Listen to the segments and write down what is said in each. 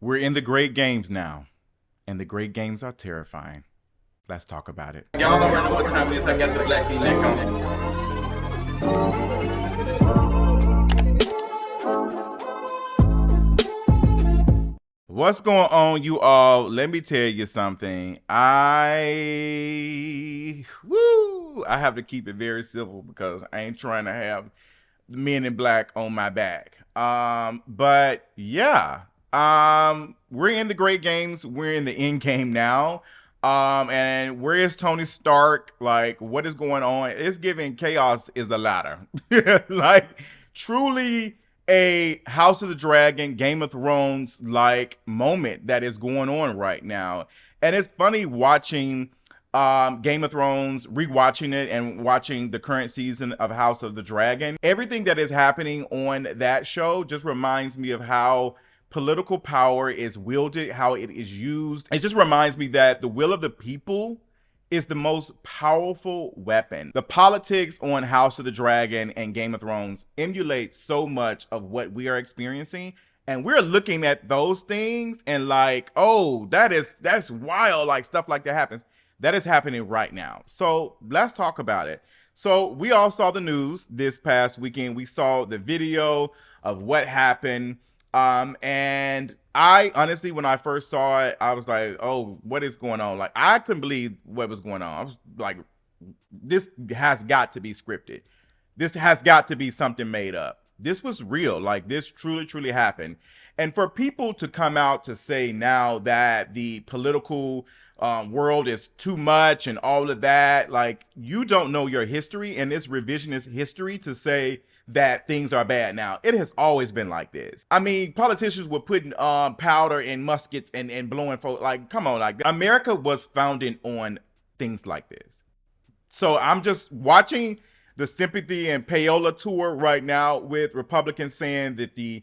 We're in the great games now, and the great games are terrifying. Let's talk about it. Y'all already know what time it is. I got the black V-neck on. What's going on, you all? Let me tell you something. I have to keep it very civil because I ain't trying to have men in black on my back. But yeah, we're in the great games. We're in the end game now. And where is Tony Stark? Like, what is going on? It's giving chaos is a ladder. Like, truly a House of the Dragon, Game of Thrones like moment that is going on right now. And it's funny watching Game of Thrones, rewatching it and watching the current season of House of the Dragon. Everything that is happening on that show just reminds me of how political power is wielded, how it is used. It just reminds me that the will of the people is the most powerful weapon. The politics on House of the Dragon and Game of Thrones emulate so much of what we are experiencing. And we're looking at those things and like, oh, that's wild. Like stuff like that happens. That is happening right now. So let's talk about it. So we all saw the news this past weekend. We saw the video of what happened. And I honestly, when I first saw it, I was like, oh, what is going on? Like, I couldn't believe what was going on. I was like, this has got to be scripted. This has got to be something made up. This was real. Like, this truly happened. And for people to come out to say now that the political world is too much and all of that, like, you don't know your history and this revisionist history to say that things are bad now. It has always been like this. I mean, politicians were putting powder in muskets and blowing folks. Like, come on, like, America was founded on things like this. So I'm just watching the sympathy and payola tour right now with Republicans saying that the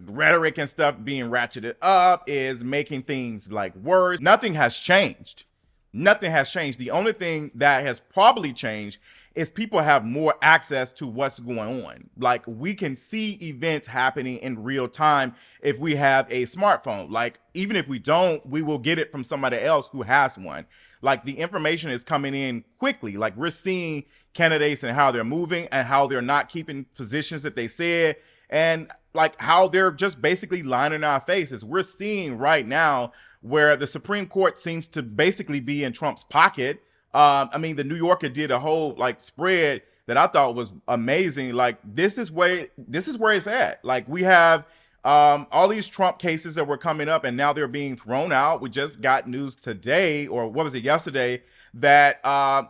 rhetoric and stuff being ratcheted up is making things like worse. Nothing has changed. Nothing has changed. The only thing that has probably changed is people have more access to what's going on. Like, we can see events happening in real time if we have a smartphone. Like, even if we don't, we will get it from somebody else who has one. Like, the information is coming in quickly. Like, we're seeing candidates and how they're moving and how they're not keeping positions that they said, and like how they're just basically lying in our faces. We're seeing right now where the Supreme Court seems to basically be in Trump's pocket. I mean, the New Yorker did a whole like spread that I thought was amazing. Like, this is where it's at. Like, we have all these Trump cases that were coming up and now they're being thrown out. We just got news today, or what was it, yesterday, that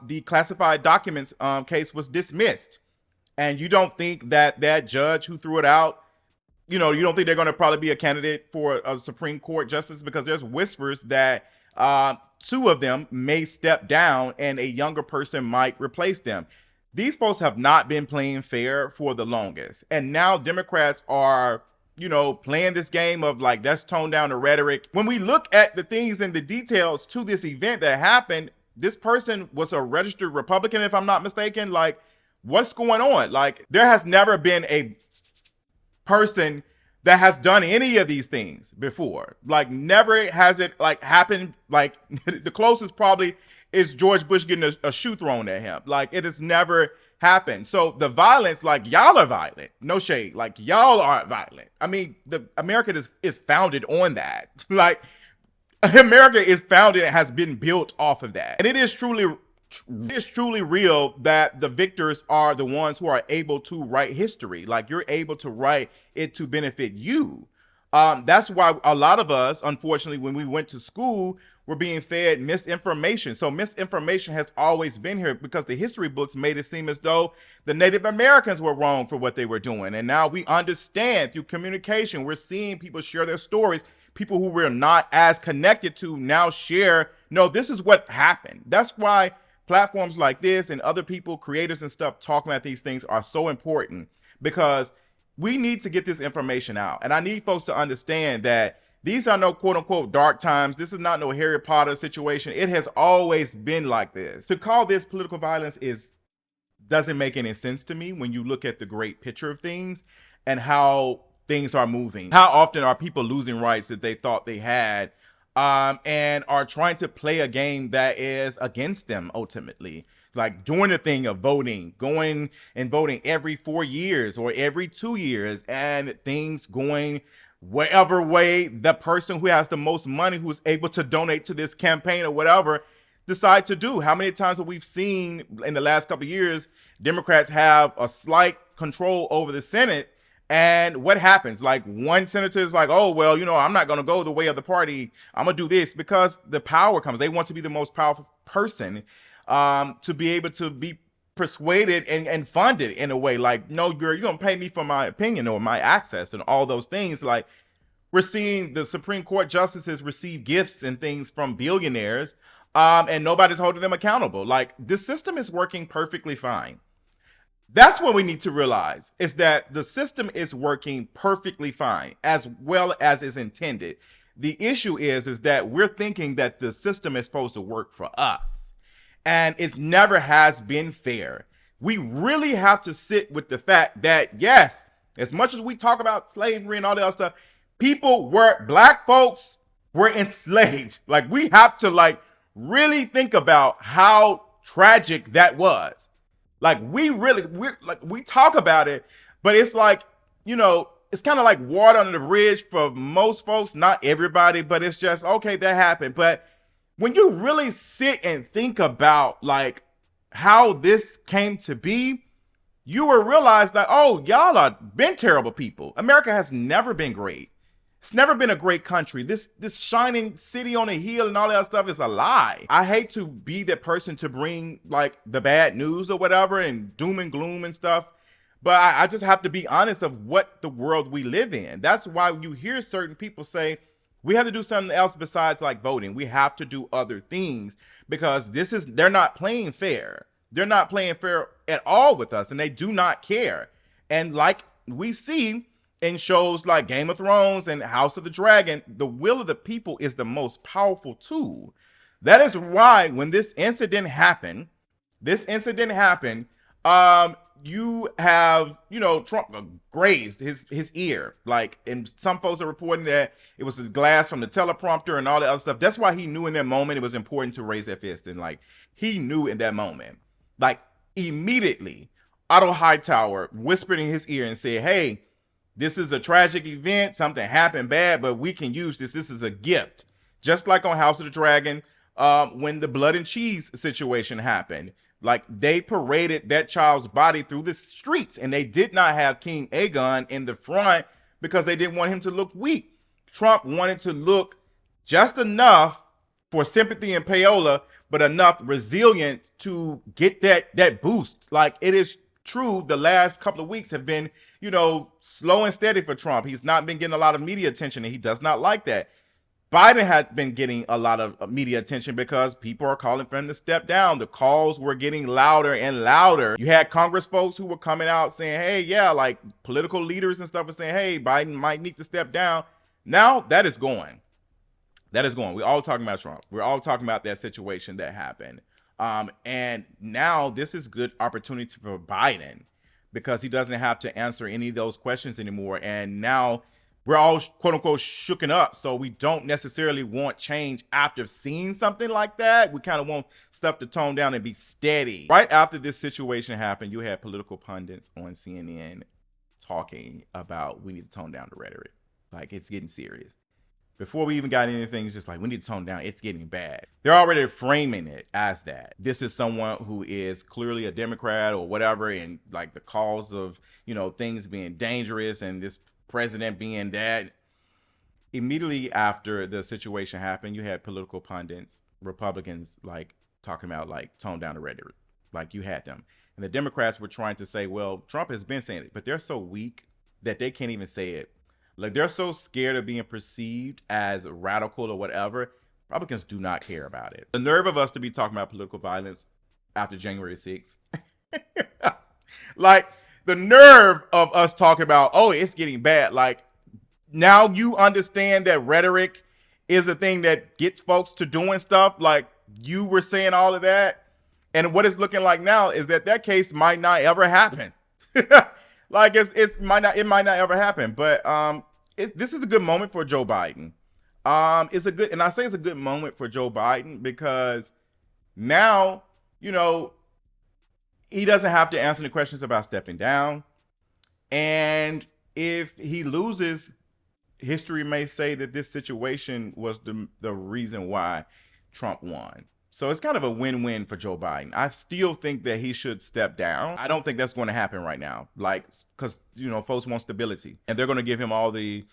the classified documents case was dismissed. And you don't think that judge who threw it out, you don't think they're going to probably be a candidate for a Supreme Court justice, because there's whispers that two of them may step down and a younger person might replace them. These folks have not been playing fair for the longest. And now Democrats are, playing this game of like, let's tone down the rhetoric. When we look at the things and the details to this event that happened, this person was a registered Republican, if I'm not mistaken. Like, what's going on? Like, there has never been a person that has done any of these things before. Like, never has it like happened. Like, the closest probably is George Bush getting a shoe thrown at him. Like, it has never happened. So the violence, like, y'all are violent. No shade. Like, y'all are violent. I mean, America is founded on that. Like, America is founded and has been built off of that. And it is truly real that the victors are the ones who are able to write history. Like, you're able to write it to benefit you. That's why a lot of us, unfortunately, when we went to school, were being fed misinformation. So misinformation has always been here because the history books made it seem as though the Native Americans were wrong for what they were doing. And now we understand through communication, we're seeing people share their stories. People who we're not as connected to now share, no, this is what happened. That's why platforms like this and other people, creators and stuff, talking about these things are so important, because we need to get this information out. And I need folks to understand that these are no quote unquote dark times. This is not no Harry Potter situation. It has always been like this. To call this political violence doesn't make any sense to me when you look at the great picture of things and how things are moving. How often are people losing rights that they thought they had, and are trying to play a game that is against them ultimately? Like doing the thing of voting, going and voting every 4 years or every 2 years, and things going whatever way the person who has the most money, who is able to donate to this campaign or whatever, decide to do. How many times have we seen in the last couple of years, Democrats have a slight control over the Senate, and what happens? Like one senator is like, oh, well, I'm not going to go the way of the party. I'm going to do this, because the power comes. They want to be the most powerful person, to be able to be persuaded and funded in a way. Like, no, you're going to pay me for my opinion or my access and all those things. Like, we're seeing the Supreme Court justices receive gifts and things from billionaires, and nobody's holding them accountable. Like, this system is working perfectly fine. That's what we need to realize, is that the system is working perfectly fine, as well as is intended. The issue is that we're thinking that the system is supposed to work for us, and it never has been fair. We really have to sit with the fact that, yes, as much as we talk about slavery and all that other stuff, black folks were enslaved. Like, we have to really think about how tragic that was. Like, we talk about it, but it's like, it's kind of like water under the bridge for most folks, not everybody, but it's just, okay, that happened. But when you really sit and think about like how this came to be, you will realize that, oh, y'all have been terrible people. America has never been great. It's never been a great country. This shining city on a hill and all that stuff is a lie. I hate to be that person to bring like the bad news or whatever and doom and gloom and stuff, but I just have to be honest of what the world we live in. That's why you hear certain people say, we have to do something else besides like voting. We have to do other things, because they're not playing fair. They're not playing fair at all with us, and they do not care. And like we see in shows like Game of Thrones and House of the Dragon, the will of the people is the most powerful tool. That is why when this incident happened, you have, Trump grazed his ear. Like, and some folks are reporting that it was the glass from the teleprompter and all that other stuff. That's why he knew in that moment it was important to raise that fist. And like, he knew in that moment, like immediately, Otto Hightower whispered in his ear and said, hey, this is a tragic event. Something happened bad, but we can use this. This is a gift. Just like on House of the Dragon, when the blood and cheese situation happened, like they paraded that child's body through the streets, and they did not have King Aegon in the front because they didn't want him to look weak. Trump wanted to look just enough for sympathy and payola, but enough resilient to get that boost. Like, it is true, the last couple of weeks have been, slow and steady for Trump. He's not been getting a lot of media attention, and he does not like that. Biden has been getting a lot of media attention because people are calling for him to step down. The calls were getting louder and louder. You had Congress folks who were coming out saying, hey, yeah, like political leaders and stuff were saying, hey, Biden might need to step down. Now that is going. We're all talking about Trump. We're all talking about that situation that happened. And now this is good opportunity for Biden, because he doesn't have to answer any of those questions anymore. And now we're all, quote unquote, shooken up. So we don't necessarily want change after seeing something like that. We kind of want stuff to tone down and be steady. Right after this situation happened, you had political pundits on CNN talking about, we need to tone down the rhetoric. Like, it's getting serious. Before we even got anything, it's just like, we need to tone down. It's getting bad. They're already framing it as that. This is someone who is clearly a Democrat or whatever, and like the cause of, things being dangerous and this president being that. Immediately after the situation happened, you had political pundits, Republicans, like talking about like tone down the rhetoric. Like, you had them. And the Democrats were trying to say, well, Trump has been saying it, but they're so weak that they can't even say it. Like, they're so scared of being perceived as radical or whatever. Republicans do not care about it. The nerve of us to be talking about political violence after January 6th. Like, the nerve of us talking about, oh, it's getting bad. Like, now you understand that rhetoric is a thing that gets folks to doing stuff. Like, you were saying all of that. And what it's looking like now is that case might not ever happen. Like it might not ever happen, but this is a good moment for Joe Biden. It's a good, and I say it's a good moment for Joe Biden because now, you know, he doesn't have to answer any questions about stepping down. And if he loses, history may say that this situation was the reason why Trump won. So it's kind of a win-win for Joe Biden. I still think that he should step down. I don't think that's going to happen right now. Like, because, folks want stability. And they're going to give him all the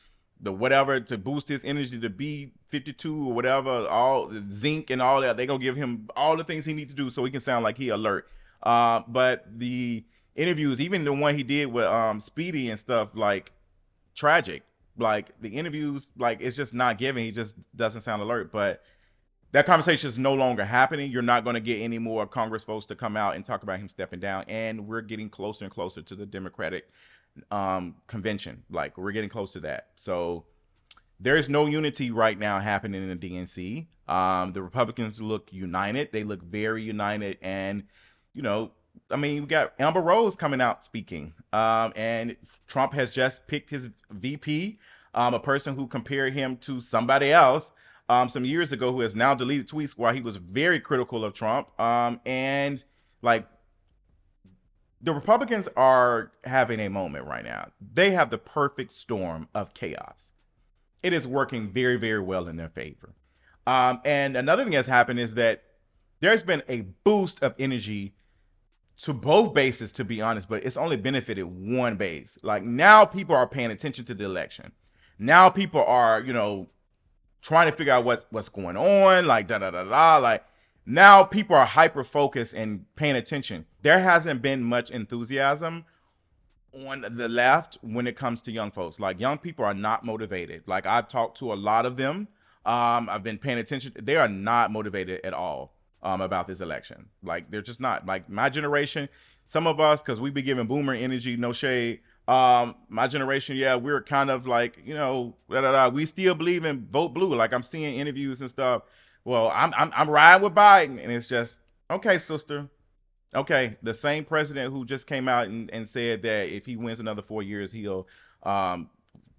whatever to boost his energy to B52 or whatever, all the zinc and all that. They're going to give him all the things he needs to do so he can sound like he alert. But the interviews, even the one he did with Speedy and stuff, like, tragic. Like, the interviews, like, it's just not giving. He just doesn't sound alert. But that conversation is no longer happening. You're not going to get any more Congress folks to come out and talk about him stepping down. And we're getting closer and closer to the Democratic convention. Like, we're getting close to that. So there is no unity right now happening in the DNC. The Republicans look united. They look very united. And, we got Amber Rose coming out speaking. And Trump has just picked his VP, a person who compared him to somebody else some years ago, who has now deleted tweets while he was very critical of Trump. And like, the Republicans are having a moment right now. They have the perfect storm of chaos. It is working very, very well in their favor. And another thing that's happened is that there's been a boost of energy to both bases, to be honest, but it's only benefited one base. Like, now people are paying attention to the election. Now people are, trying to figure out what's going on, like like, now people are hyper focused and paying attention. There hasn't been much enthusiasm on the left when it comes to young folks. Like, young people are not motivated. Like, I've talked to a lot of them. I've been paying attention. They are not motivated at all about this election. Like, they're just not. Like, my generation, some of us, because we be giving boomer energy, no shade. My generation, yeah, we're kind of like, we still believe in vote blue. Like, I'm seeing interviews and stuff. Well, I'm riding with Biden, and it's just, okay, sister. Okay, the same president who just came out and said that if he wins another 4 years, he'll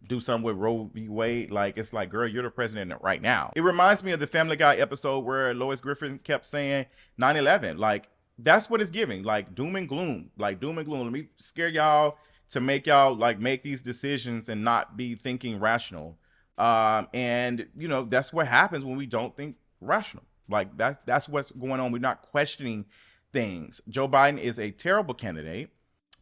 do something with Roe v. Wade. Like, it's like, girl, you're the president right now. It reminds me of the Family Guy episode where Lois Griffin kept saying 9/11. Like, that's what it's giving. Like, doom and gloom. Like, doom and gloom. Let me scare y'all to make y'all, like, make these decisions and not be thinking rational. And that's what happens when we don't think rational. Like, that's what's going on. We're not questioning things. Joe Biden is a terrible candidate.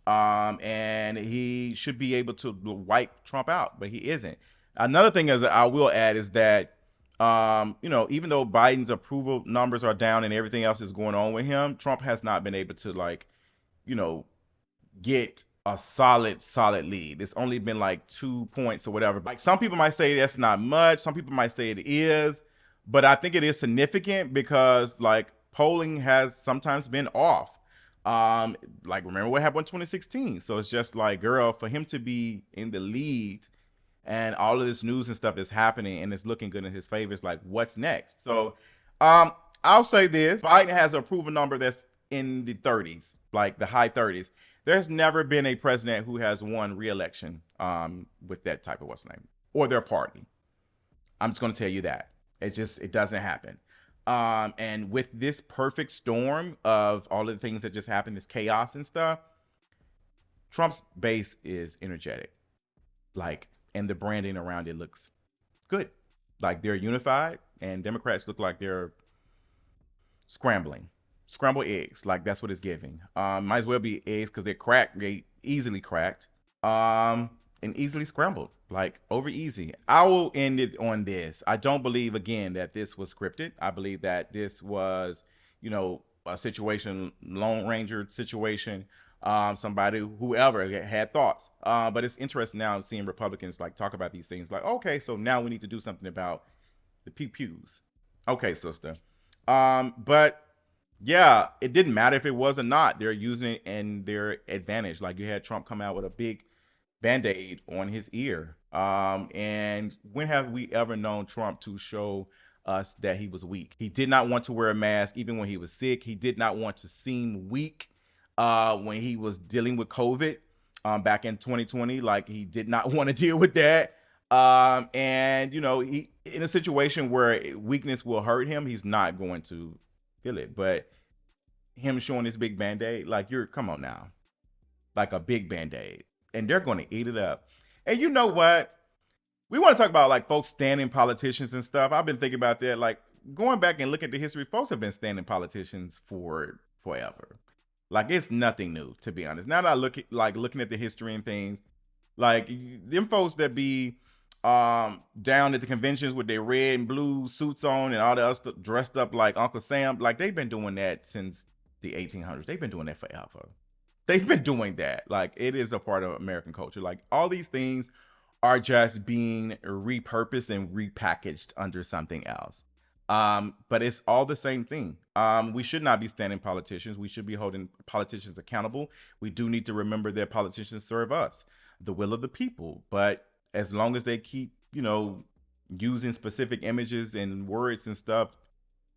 And he should be able to wipe Trump out, but he isn't. Another thing is, I will add, is that even though Biden's approval numbers are down and everything else is going on with him, Trump has not been able to, like, get a solid lead. It's only been like 2 points or whatever. Like, some people might say that's not much. Some people might say it is, but I think it is significant because, like, polling has sometimes been off. Like, remember what happened in 2016. So it's just like, girl, for him to be in the lead and all of this news and stuff is happening and it's looking good in his favor, it's like, what's next? So I'll say this: Biden has an approval number that's in the 30s, like the high 30s. There's never been a president who has won re-election with that type of what's name or their party. I'm just going to tell you that. It doesn't happen. And with this perfect storm of all of the things that just happened, this chaos and stuff, Trump's base is energetic. Like, and the branding around it looks good. Like, they're unified, and Democrats look like they're scrambling. Scrambled eggs, like, that's what it's giving. Might as well be eggs because they're cracked. They easily cracked. And easily scrambled, like, over easy. I will end it on this. I don't believe, again, that this was scripted. I believe that this was, a situation, Lone Ranger situation. Somebody, whoever had thoughts. But it's interesting now seeing Republicans, like, talk about these things. Like, okay, so now we need to do something about the pew-pews. Okay, sister. But yeah, it didn't matter if it was or not. They're using it in their advantage. Like, you had Trump come out with a big Band-Aid on his ear. And when have we ever known Trump to show us that he was weak? He did not want to wear a mask even when he was sick. He did not want to seem weak when he was dealing with COVID. back in 2020. Like he did not want to deal with that. And you know, he in a situation where weakness will hurt him, he's not going to feel it. But him showing this big band-aid, like you're come on now. Like a big band-aid. And they're gonna eat it up. And you know what? We want to talk about like folks standing politicians and stuff. I've been thinking about that. Like going back and looking at the history, folks have been standing politicians for forever. Like it's nothing new, to be honest. Now that I look at like looking at the history and things, like them folks that be down at the conventions with their red and blue suits on and all the other stuff, dressed up like Uncle Sam, like they've been doing that since the 1800s. They've been doing that forever. They've been doing that. Like it is a part of American culture. Like all these things are just being repurposed and repackaged under something else. But it's all the same thing. We should not be standing politicians. We should be holding politicians accountable. We do need to remember that politicians serve us, the will of the people. But as long as they keep, you know, using specific images and words and stuff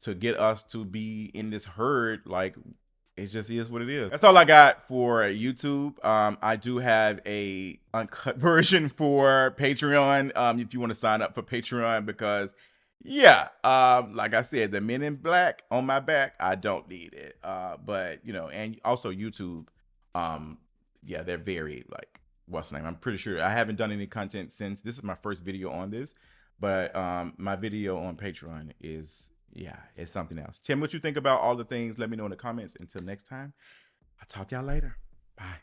to get us to be in this herd, like it just is what it is. That's all I got for YouTube. I do have a uncut version for Patreon. If you want to sign up for Patreon, because yeah, like I said, the Men in Black on my back, I don't need it. But you know, and also YouTube, yeah, they're very like what's the name? I'm pretty sure I haven't done any content since this is my first video on this, but my video on Patreon is yeah, it's something else. Tim, what you think about all the things? Let me know in the comments. Until next time, I'll talk y'all later. Bye.